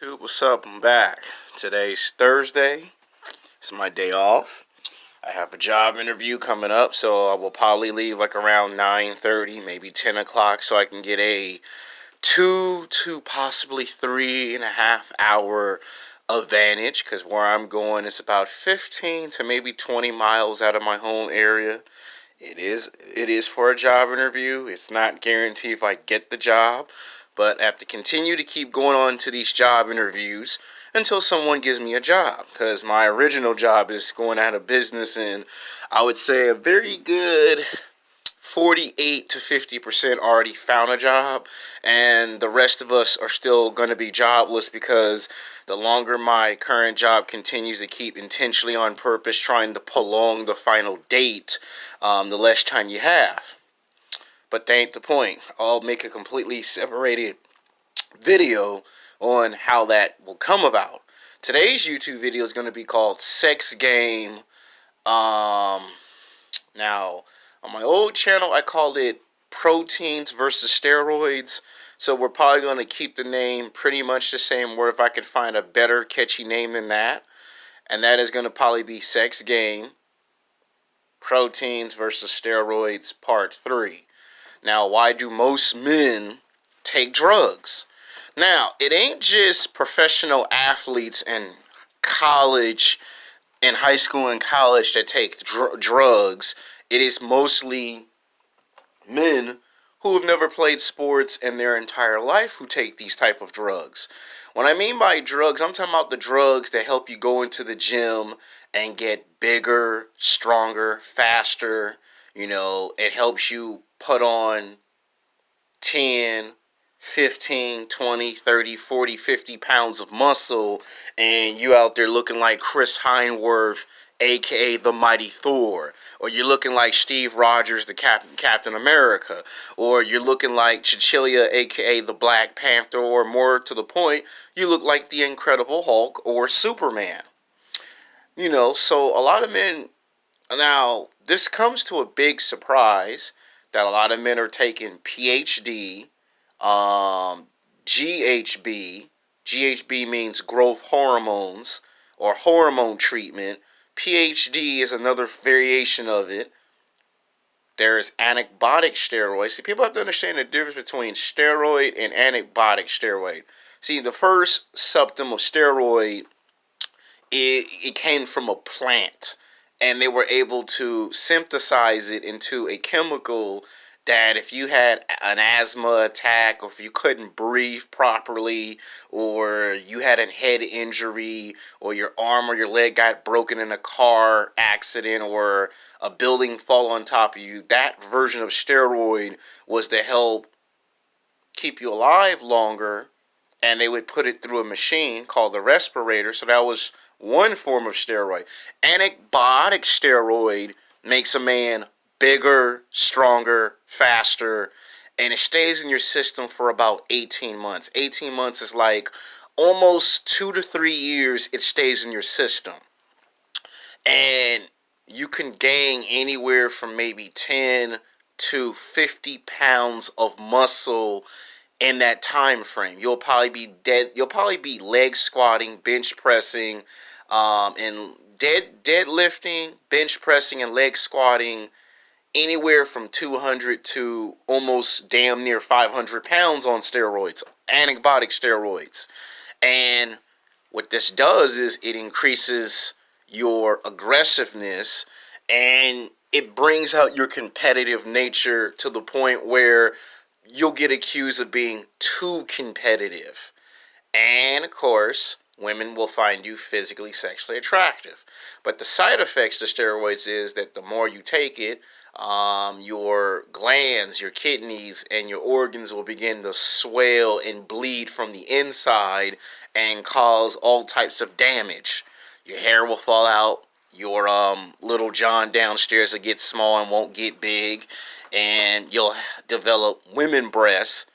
Dude, what's up? I'm back. Today's Thursday. It's my day off. I have a job interview coming up, so I will probably leave like around 9:30, maybe 10 o'clock, so I can get a 2 to possibly 3.5 hour advantage. Because where I'm going, it's about 15 to maybe 20 miles out of my home area. It is for a job interview. It's not guaranteed if I get the job, but I have to continue to keep going on to these job interviews until someone gives me a job, because my original job is going out of business in, I would say, a very good 48 to 50% already found a job, and the rest of us are still going to be jobless because the longer my current job continues to keep intentionally on purpose trying to prolong the final date, the less time you have. But that ain't the point. I'll make a completely separated video on how that will come about. Today's YouTube video is going to be called Sex Game. Now, on my old channel, I called it Proteins versus Steroids. So we're probably going to keep the name pretty much the same, or if I could find a better catchy name than that. And that is going to probably be Sex Game, Proteins versus Steroids Part 3. Now, why do most men take drugs? Now, it ain't just professional athletes in college, in high school and college that take drugs. It is mostly men who have never played sports in their entire life who take these type of drugs. When I mean by drugs, I'm talking about the drugs that help you go into the gym and get bigger, stronger, faster. It helps you put on 10, 15, 20, 30, 40, 50 pounds of muscle, and you out there looking like Chris Hemsworth, aka the Mighty Thor, or you're looking like Steve Rogers, the Captain America, or you're looking like Cecilia, aka the Black Panther, or more to the point, you look like the Incredible Hulk or Superman. So a lot of men, now this comes to a big surprise that a lot of men are taking PhD, GHB. GHB means growth hormones or hormone treatment. PhD is another variation of it. There's anabolic steroids. See, people have to understand the difference between steroid and anabolic steroid. See, the first symptom of steroid, it came from a plant, and they were able to synthesize it into a chemical that if you had an asthma attack, or if you couldn't breathe properly, or you had a head injury, or your arm or your leg got broken in a car accident, or a building fall on top of you, that version of steroid was to help keep you alive longer, and they would put it through a machine called the respirator. So that was one form of steroid. Anabolic steroid makes a man bigger, stronger, faster, and it stays in your system for about 18 months. 18 months is like almost 2 to 3 years it stays in your system. And you can gain anywhere from maybe 10 to 50 pounds of muscle in that time frame. You'll probably be dead. You'll probably be leg squatting, bench pressing, and deadlifting, bench pressing, and leg squatting anywhere from 200 to almost damn near 500 pounds on steroids, anabolic steroids. And what this does is it increases your aggressiveness, and it brings out your competitive nature to the point where you'll get accused of being too competitive. And of course, women will find you physically, sexually attractive. But the side effects to steroids is that the more you take it, your glands, your kidneys, and your organs will begin to swell and bleed from the inside and cause all types of damage. Your hair will fall out. Your little John downstairs will get small and won't get big. And you'll develop women breasts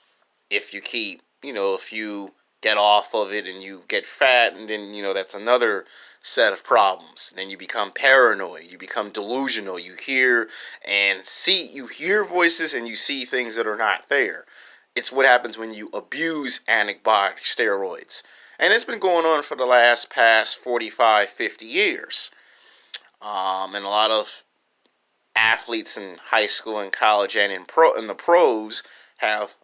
if you if you get off of it and you get fat, and then, that's another set of problems. Then you become paranoid, you become delusional, you hear voices and you see things that are not there. It's what happens when you abuse anabolic steroids. And it's been going on for the past 45, 50 years. And a lot of athletes in high school and college and in the pros have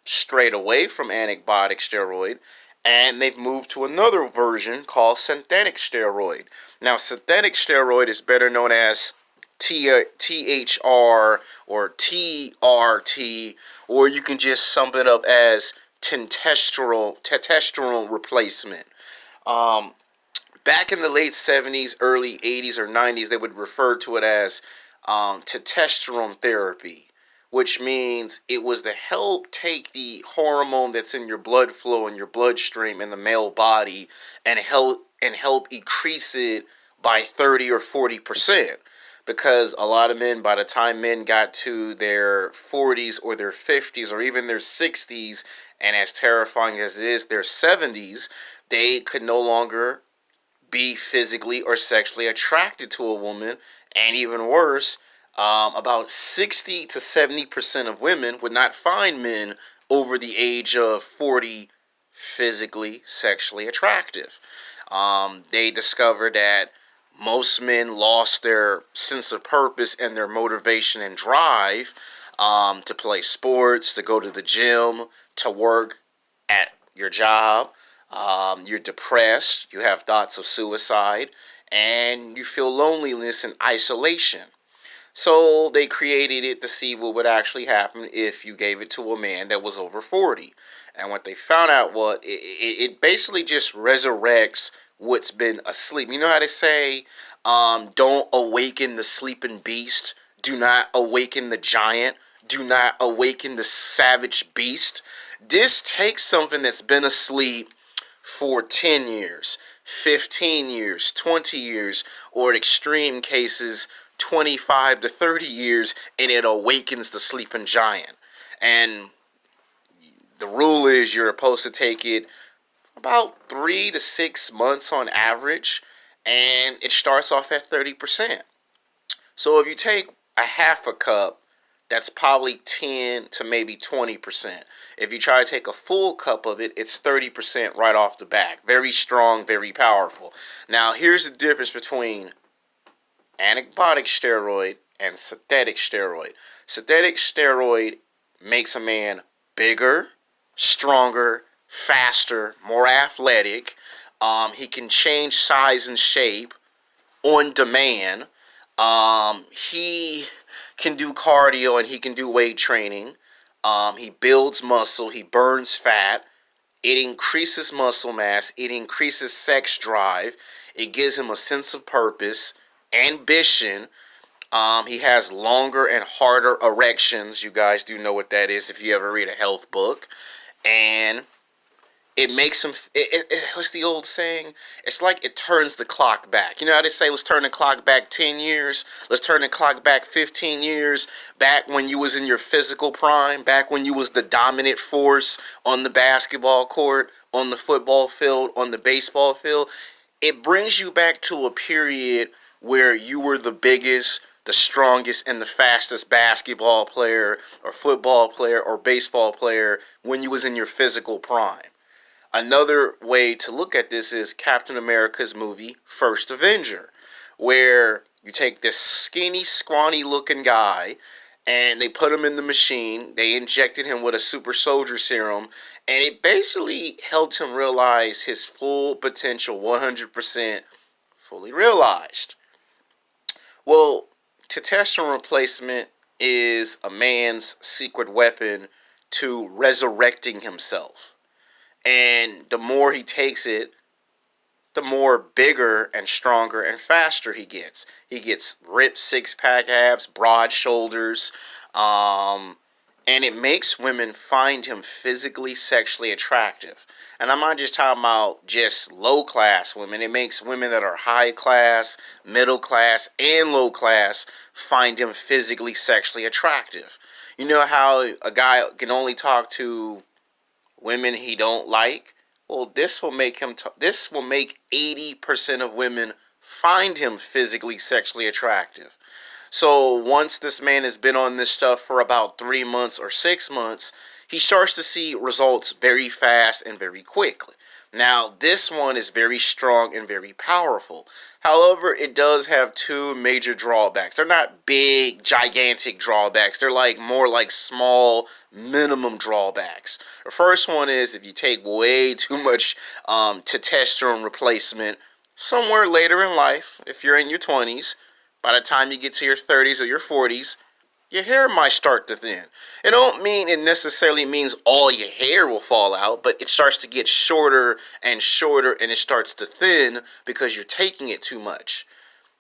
strayed away from anabolic steroid, and they've moved to another version called synthetic steroid. Now, synthetic steroid is better known as THR or TRT, or you can just sum it up as testosterone replacement. Um, Back in the late 70s, early 80s, or 90s, they would refer to it as testosterone therapy, which means it was to help take the hormone that's in your blood flow and your bloodstream in the male body and help increase it by 30 or 40%. Because a lot of men, by the time men got to their 40s or their 50s or even their 60s, and as terrifying as it is, their 70s, they could no longer be physically or sexually attracted to a woman. And even worse, about 60 to 70% of women would not find men over the age of 40 physically sexually attractive. They discovered that most men lost their sense of purpose and their motivation and drive to play sports, to go to the gym, to work at your job. You're depressed, you have thoughts of suicide, and you feel loneliness and isolation. So they created it to see what would actually happen if you gave it to a man that was over 40. And what they found out was it basically just resurrects what's been asleep. You know how they say, don't awaken the sleeping beast, do not awaken the giant, do not awaken the savage beast. This takes something that's been asleep for 10 years, 15 years, 20 years, or in extreme cases, 25 to 30 years, and it awakens the sleeping giant. And the rule is you're supposed to take it about 3 to 6 months on average, and it starts off at 30%. So if you take a half a cup, that's probably 10 to maybe 20%. If you try to take a full cup of it, it's 30% right off the bat. Very strong, very powerful. Now, here's the difference between anabolic steroid and synthetic steroid. Synthetic steroid makes a man bigger, stronger, faster, more athletic. He can change size and shape on demand. He can do cardio and he can do weight training. He builds muscle. He burns fat. It increases muscle mass. It increases sex drive. It gives him a sense of purpose, ambition. He has longer and harder erections. You guys do know what that is if you ever read a health book. And it makes him, what's the old saying? It's like it turns the clock back. You know how they say, let's turn the clock back 10 years? Let's turn the clock back 15 years. Back when you was in your physical prime. Back when you was the dominant force on the basketball court, on the football field, on the baseball field. It brings you back to a period where you were the biggest, the strongest, and the fastest basketball player or football player or baseball player when you was in your physical prime. Another way to look at this is Captain America's movie First Avenger, where you take this skinny, scrawny looking guy and they put him in the machine. They injected him with a super soldier serum, and it basically helped him realize his full potential, 100% fully realized. Well, testosterone replacement is a man's secret weapon to resurrecting himself. And the more he takes it, the more bigger and stronger and faster he gets. He gets ripped six-pack abs, broad shoulders, and it makes women find him physically, sexually attractive. And I'm not just talking about just low-class women. It makes women that are high-class, middle-class, and low-class find him physically, sexually attractive. You know how a guy can only talk to women he don't like? Well, this will make 80% of women find him physically, sexually attractive. So once this man has been on this stuff for about 3 months or 6 months, he starts to see results very fast and very quickly. Now, this one is very strong and very powerful. However, it does have two major drawbacks. They're not big, gigantic drawbacks. They're like more like small, minimum drawbacks. The first one is if you take way too much testosterone replacement somewhere later in life, if you're in your 20s, by the time you get to your 30s or your 40s, your hair might start to thin. It don't mean it necessarily means all your hair will fall out, but it starts to get shorter and shorter and it starts to thin because you're taking it too much.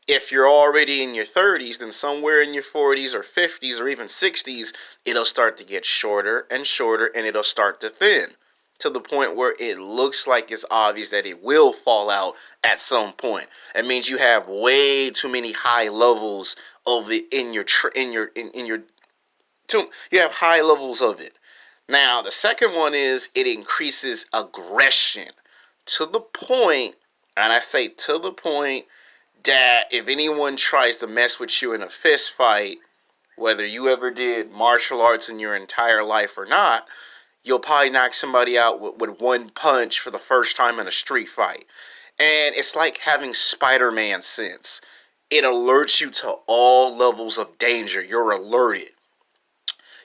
If you're already in your 30s, then somewhere in your 40s or 50s or even 60s, it'll start to get shorter and shorter and it'll start to thin to the point where it looks like it's obvious that it will fall out at some point. It means you have way too many high levels of it in your you have high levels of it. Now, the second one is it increases aggression to the point, and I say to the point, that if anyone tries to mess with you in a fist fight, whether you ever did martial arts in your entire life or not, you'll probably knock somebody out with one punch for the first time in a street fight. And it's like having Spider-Man sense. It alerts you to all levels of danger. You're alerted.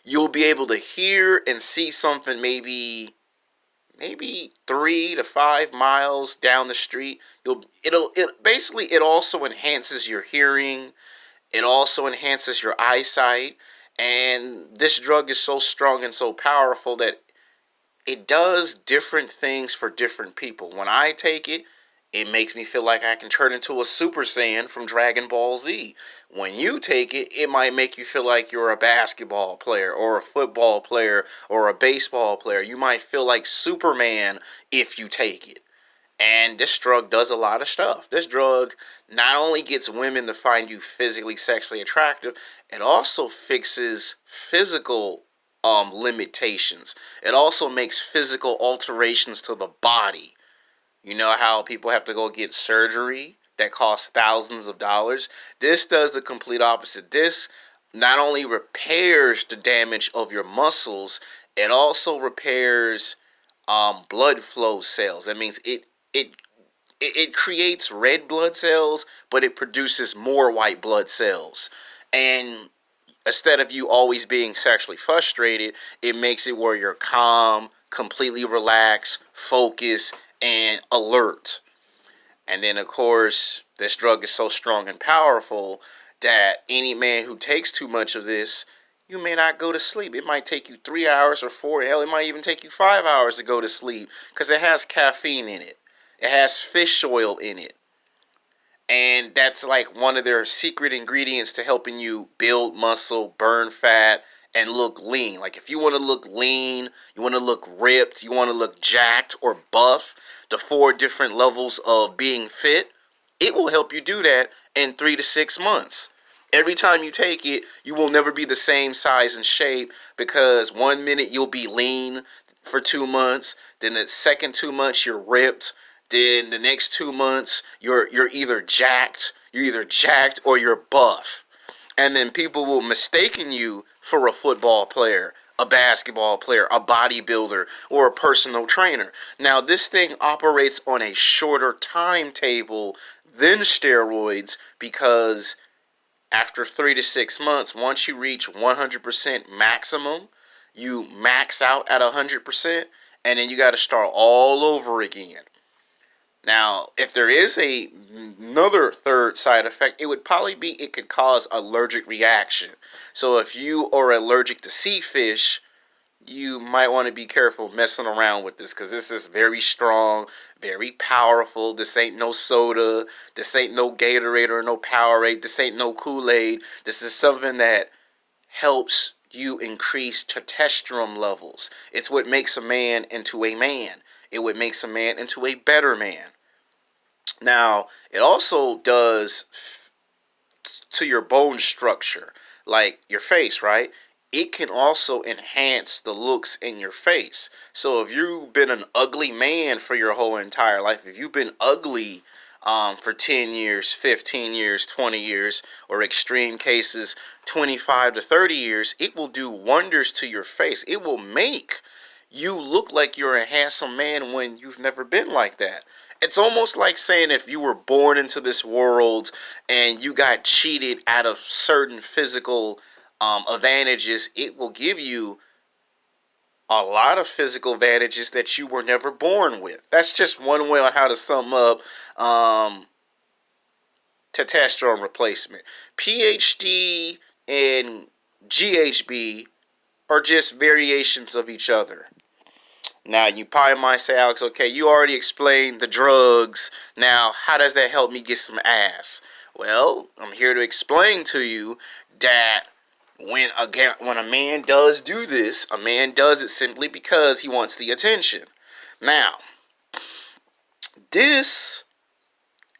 You'll be able to hear and see something maybe 3 to 5 miles down the street. It also enhances your hearing. It also enhances your eyesight. And this drug is so strong and so powerful that it does different things for different people. When I take it, it makes me feel like I can turn into a Super Saiyan from Dragon Ball Z. When you take it, it might make you feel like you're a basketball player or a football player or a baseball player. You might feel like Superman if you take it. And this drug does a lot of stuff. This drug not only gets women to find you physically, sexually attractive, it also fixes physical limitations. It also makes physical alterations to the body. You know how people have to go get surgery that costs thousands of dollars? This does the complete opposite. This not only repairs the damage of your muscles, it also repairs blood flow cells. That means it creates red blood cells, but it produces more white blood cells. And instead of you always being sexually frustrated, it makes it where you're calm, completely relaxed, focused, and alert. And then, of course, this drug is so strong and powerful that any man who takes too much of this, you may not go to sleep. It might take you 3 hours or 4. Hell, it might even take you 5 hours to go to sleep because it has caffeine in it. It has fish oil in it. And that's like one of their secret ingredients to helping you build muscle, burn fat, and look lean. Like if you want to look lean, you want to look ripped, you want to look jacked or buff, the 4 different levels of being fit, it will help you do that in 3 to 6 months. Every time you take it, you will never be the same size and shape because 1 minute you'll be lean for 2 months, then the second 2 months you're ripped, then the next 2 months you're either jacked or you're buff. And then people will mistaken you for a football player, a basketball player, a bodybuilder, or a personal trainer. Now, this thing operates on a shorter timetable than steroids because after 3 to 6 months, once you reach 100% maximum, you max out at 100%, and then you got to start all over again. Now, if there is another third side effect, it would probably be it could cause allergic reaction. So if you are allergic to sea fish, you might want to be careful messing around with this because this is very strong, very powerful. This ain't no soda. This ain't no Gatorade or no Powerade. This ain't no Kool-Aid. This is something that helps you increase testosterone levels. It's what makes a man into a man. It would make a man into a better man. Now, it also does to your bone structure, like your face, right? It can also enhance the looks in your face. So if you've been an ugly man for your whole entire life, if you've been ugly for 10 years, 15 years, 20 years, or extreme cases, 25 to 30 years, it will do wonders to your face. It will make you look like you're a handsome man when you've never been like that. It's almost like saying if you were born into this world and you got cheated out of certain physical advantages, it will give you a lot of physical advantages that you were never born with. That's just one way on how to sum up testosterone replacement. PhD and GHB are just variations of each other. Now, you probably might say, Alex, okay, you already explained the drugs. Now, how does that help me get some ass? Well, I'm here to explain to you that when a man does do this, a man does it simply because he wants the attention. Now, this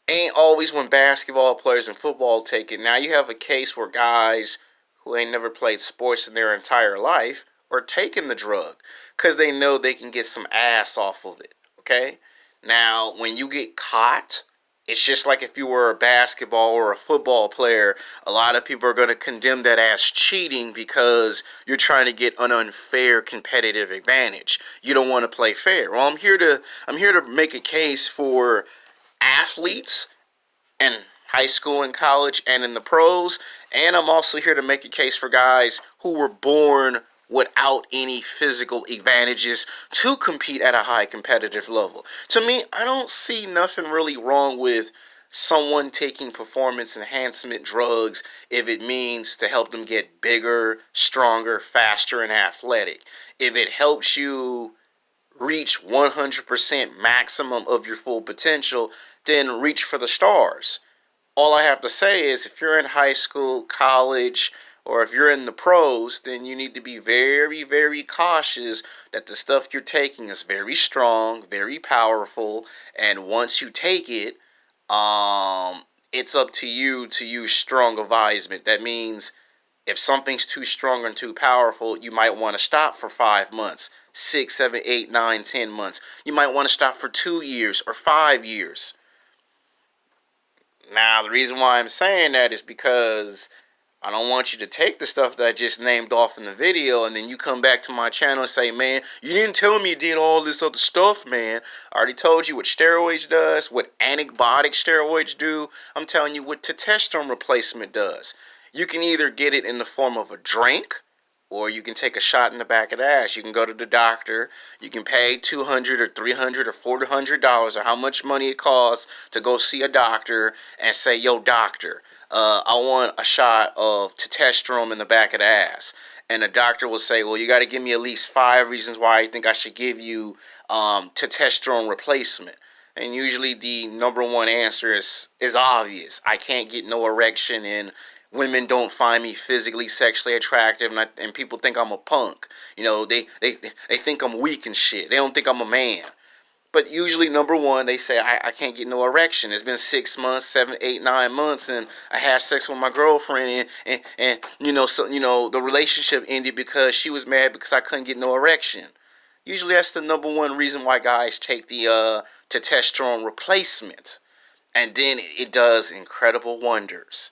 ain't always when basketball players and football take it. Now you have a case where guys who ain't never played sports in their entire life are taking the drug because they know they can get some ass off of it. Okay? Now, when you get caught, it's just like if you were a basketball or a football player, a lot of people are going to condemn that as cheating because you're trying to get an unfair competitive advantage. You don't want to play fair. Well, I'm here to make a case for athletes in high school and college and in the pros, and I'm also here to make a case for guys who were born without any physical advantages to compete at a high competitive level. To me, I don't see nothing really wrong with someone taking performance enhancement drugs if it means to help them get bigger, stronger, faster, and athletic. If it helps you reach 100% maximum of your full potential, then reach for the stars. All I have to say is if you're in high school, college, or if you're in the pros, then you need to be very, very cautious that the stuff you're taking is very strong, very powerful, and once you take it, it's up to you to use strong advisement. That means if something's too strong and too powerful, you might want to stop for 5 months, 6, 7, 8, 9, 10 months. You might want to stop for 2 years or 5 years. Now, the reason why I'm saying that is because I don't want you to take the stuff that I just named off in the video and then you come back to my channel and say, man, you didn't tell me you did all this other stuff, man. I already told you what steroids does, what antibiotic steroids do. I'm telling you what testosterone replacement does. You can either get it in the form of a drink, or you can take a shot in the back of the ass. You can go to the doctor. You can pay $200 or $300 or $400 or how much money it costs to go see a doctor and say, yo, doctor, I want a shot of testosterone in the back of the ass. And the doctor will say, well, you got to give me at least 5 reasons why I think I should give you testosterone replacement. And usually the number one answer is obvious. I can't get no erection, and women don't find me physically, sexually attractive, and people think I'm a punk. You know, they think I'm weak and shit. They don't think I'm a man. But usually, number one, they say, I can't get no erection. It's been 6 months, 7, 8, 9 months, and I had sex with my girlfriend, and the relationship ended because she was mad because I couldn't get no erection. Usually, that's the number one reason why guys take the testosterone replacement. And then it does incredible wonders.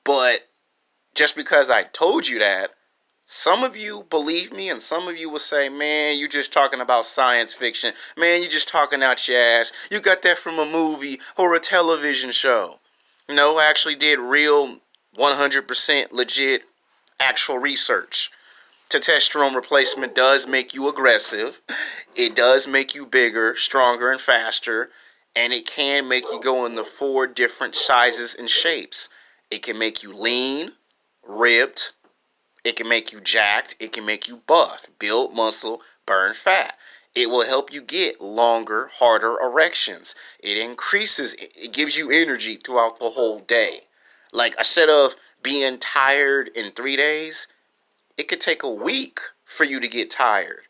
But just because I told you that, some of you believe me and some of you will say, man, you just talking about science fiction. Man, you just talking out your ass. You got that from a movie or a television show. No, I actually did real 100% legit actual research. Testosterone replacement does make you aggressive. It does make you bigger, stronger, and faster. And it can make you go in the 4 different sizes and shapes. It can make you lean, ripped. It can make you jacked. It can make you buff, build muscle, burn fat. It will help you get longer, harder erections. It gives you energy throughout the whole day. Like, instead of being tired in 3 days, it could take a week for you to get tired.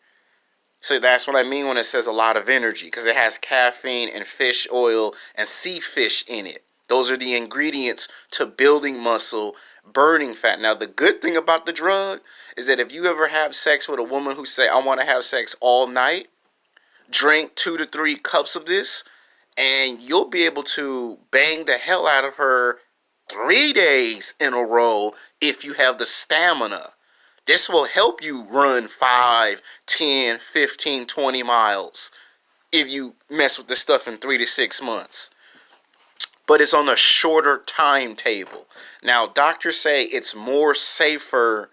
So that's what I mean when it says a lot of energy, because it has caffeine and fish oil and sea fish in it. Those are the ingredients to building muscle, burning fat. Now, the good thing about the drug is that if you ever have sex with a woman who say, I want to have sex all night, drink 2 to 3 cups of this, and you'll be able to bang the hell out of her 3 days in a row if you have the stamina This will help you run 5, 10, 15, 20 miles if you mess with this stuff in 3 to 6 months. But it's on a shorter timetable. Now, doctors say it's more safer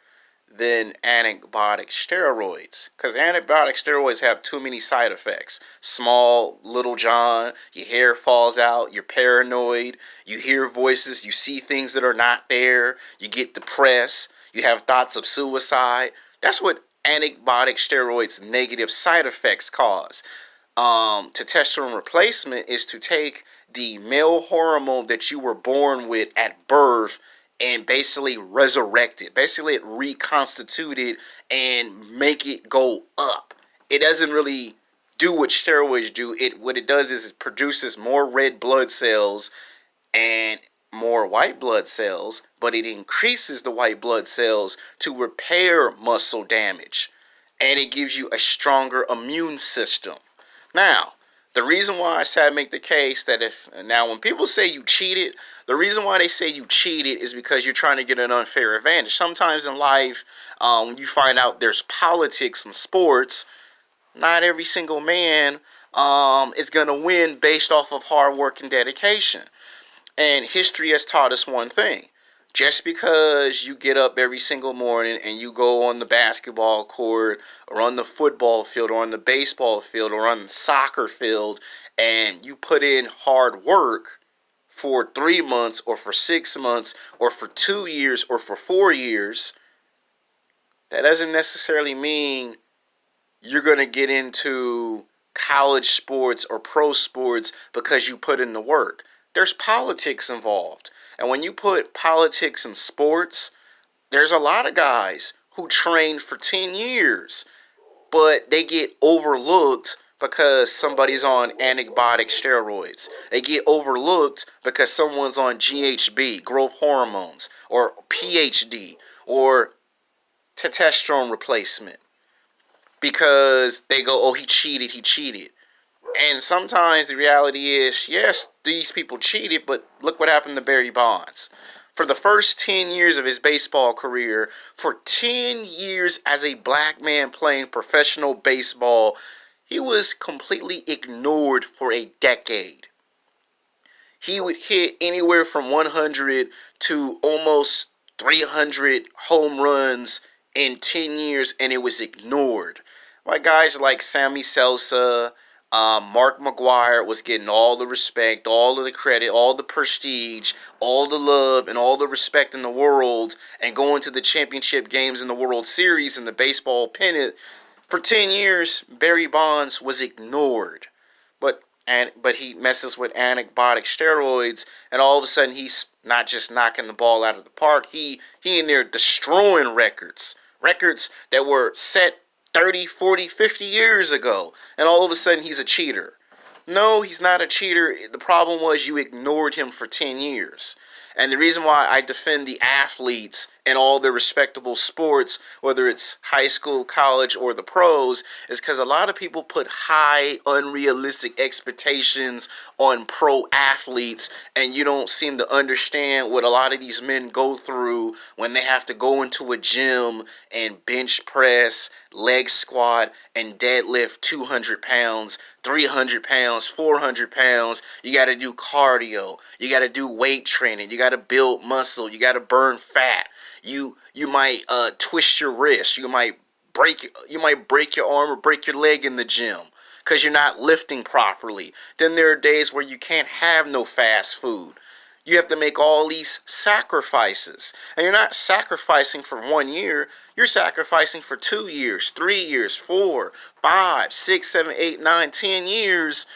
than antibiotic steroids, because antibiotic steroids have too many side effects. Small little John, your hair falls out, you're paranoid, you hear voices, you see things that are not there, you get depressed, you have thoughts of suicide. That's what antibiotic steroids negative side effects cause. Testosterone replacement is to take the male hormone that you were born with at birth and basically resurrect it. Basically, it reconstituted and make it go up. It doesn't really do what steroids do. What it does is it produces more red blood cells and more white blood cells, but it increases the white blood cells to repair muscle damage, and it gives you a stronger immune system. Now, the reason why I say I make the case that when people say you cheated, the reason why they say you cheated is because you're trying to get an unfair advantage. Sometimes in life, when you find out there's politics in sports, not every single man is going to win based off of hard work and dedication. And history has taught us one thing. Just because you get up every single morning and you go on the basketball court or on the football field or on the baseball field or on the soccer field and you put in hard work for 3 months or for 6 months or for 2 years or for 4 years, that doesn't necessarily mean you're going to get into college sports or pro sports because you put in the work. There's politics involved. And when you put politics in sports, there's a lot of guys who train for 10 years, but they get overlooked because somebody's on antibiotic steroids. They get overlooked because someone's on GHB, growth hormones, or PhD, or testosterone replacement. Because they go, oh, he cheated. And sometimes the reality is, yes, these people cheated, but look what happened to Barry Bonds. For the first 10 years of his baseball career, for 10 years as a black man playing professional baseball, he was completely ignored for a decade. He would hit anywhere from 100 to almost 300 home runs in 10 years, and it was ignored. Like guys like Sammy Sosa, Mark McGwire was getting all the respect, all of the credit, all the prestige, all the love, and all the respect in the world, and going to the championship games in the World Series and the baseball pennant. For 10 years, Barry Bonds was ignored. But he messes with antibiotic steroids, and all of a sudden he's not just knocking the ball out of the park. He in there destroying records that were set 30, 40, 50 years ago, and all of a sudden he's a cheater. No, he's not a cheater. The problem was you ignored him for 10 years. And the reason why I defend the athletes in all their respectable sports, whether it's high school, college, or the pros, is because a lot of people put high, unrealistic expectations on pro athletes, and you don't seem to understand what a lot of these men go through when they have to go into a gym and bench press, leg squat, and deadlift 200 pounds, 300 pounds, 400 pounds. You got to do cardio. You got to do weight training. You got to build muscle. You got to burn fat. You might twist your wrist. You might break your arm or break your leg in the gym because you're not lifting properly. Then there are days where you can't have no fast food. You have to make all these sacrifices. And you're not sacrificing for 1 year. You're sacrificing for 2 years, 3 years, 4, 5, 6, 7, 8, 9, 10 years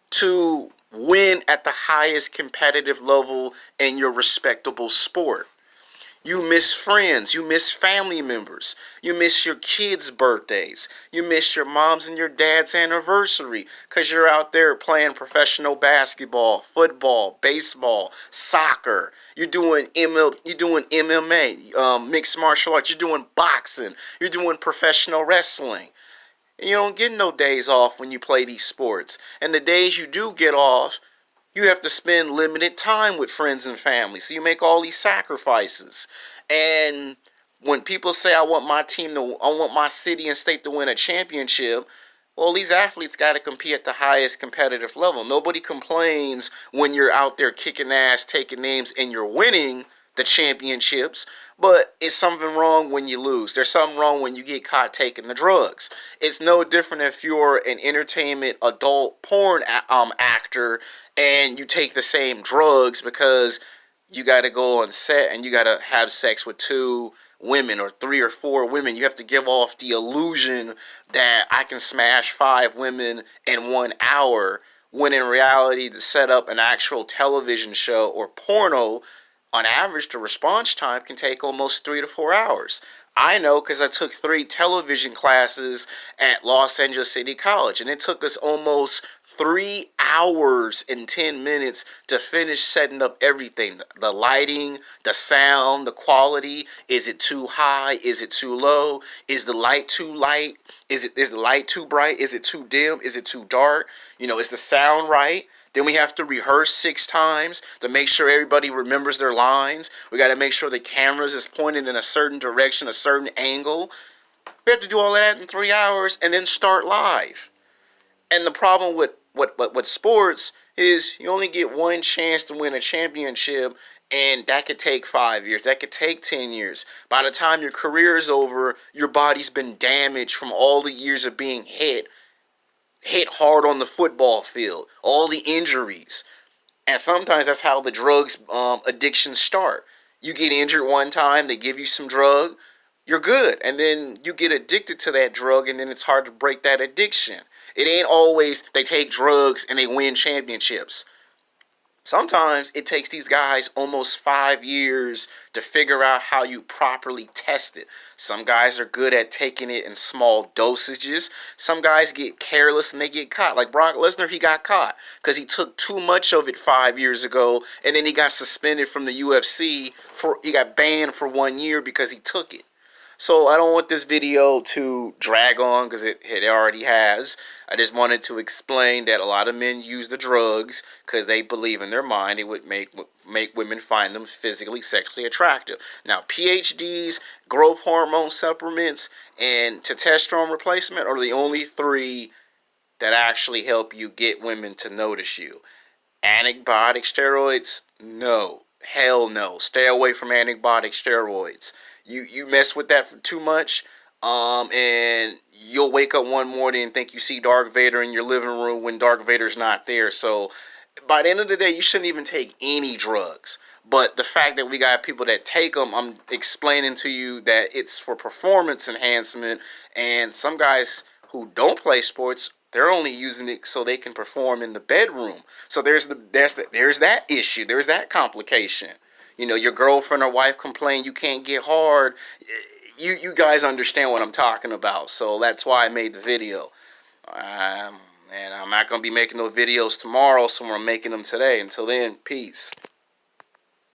to win at the highest competitive level in your respectable sport. You miss friends. You miss family members. You miss your kids' birthdays. You miss your mom's and your dad's anniversary because you're out there playing professional basketball, football, baseball, soccer. You're doing MMA, mixed martial arts. You're doing boxing. You're doing professional wrestling. And you don't get no days off when you play these sports. And the days you do get off, you have to spend limited time with friends and family. So you make all these sacrifices. And when people say I want I want my city and state to win a championship, well, these athletes got to compete at the highest competitive level. Nobody complains when you're out there kicking ass, taking names, and you're winning the championships. But it's something wrong when you lose. There's something wrong when you get caught taking the drugs. It's no different if you're an entertainment adult porn actor and you take the same drugs because you got to go on set and you got to have sex with two women or three or four women. You have to give off the illusion that I can smash five women in 1 hour, when in reality, to set up an actual television show or porno, on average, the response time can take almost 3 to 4 hours. I know because I took 3 television classes at Los Angeles City College, and it took us almost 3 hours and 10 minutes to finish setting up everything. The lighting, the sound, the quality. Is it too high? Is it too low? Is the light too light? Is the light too bright? Is it too dim? Is it too dark? Is the sound right? Then we have to rehearse 6 times to make sure everybody remembers their lines. We got to make sure the cameras is pointed in a certain direction, a certain angle. We have to do all of that in 3 hours and then start live. And the problem with sports is you only get one chance to win a championship, and that could take 5 years. That could take 10 years. By the time your career is over, your body's been damaged from all the years of being hit hard on the football field, all the injuries. And sometimes that's how the drugs addictions start. You get injured one time, they give you some drug, you're good. And then you get addicted to that drug, and then it's hard to break that addiction. It ain't always they take drugs and they win championships. Sometimes it takes these guys almost 5 years to figure out how you properly test it. Some guys are good at taking it in small dosages. Some guys get careless and they get caught. Like Brock Lesnar, he got caught because he took too much of it 5 years ago, and then he got suspended from the UFC. He got banned for 1 year because he took it. So I don't want this video to drag on because it already has. I just wanted to explain that a lot of men use the drugs because they believe in their mind it would make women find them physically, sexually attractive. Now, PhDs, growth hormone supplements, and testosterone replacement are the only 3 that actually help you get women to notice you. Antibiotic steroids? No. Hell no. Stay away from antibiotic steroids. You mess with that for too much, and you'll wake up one morning and think you see Darth Vader in your living room when Darth Vader's not there. So by the end of the day, you shouldn't even take any drugs. But the fact that we got people that take them, I'm explaining to you that it's for performance enhancement. And some guys who don't play sports, they're only using it so they can perform in the bedroom. So there's that issue. There's that complication. Your girlfriend or wife complain you can't get hard. You guys understand what I'm talking about. So that's why I made the video. And I'm not going to be making no videos tomorrow, so I'm making them today. Until then, peace.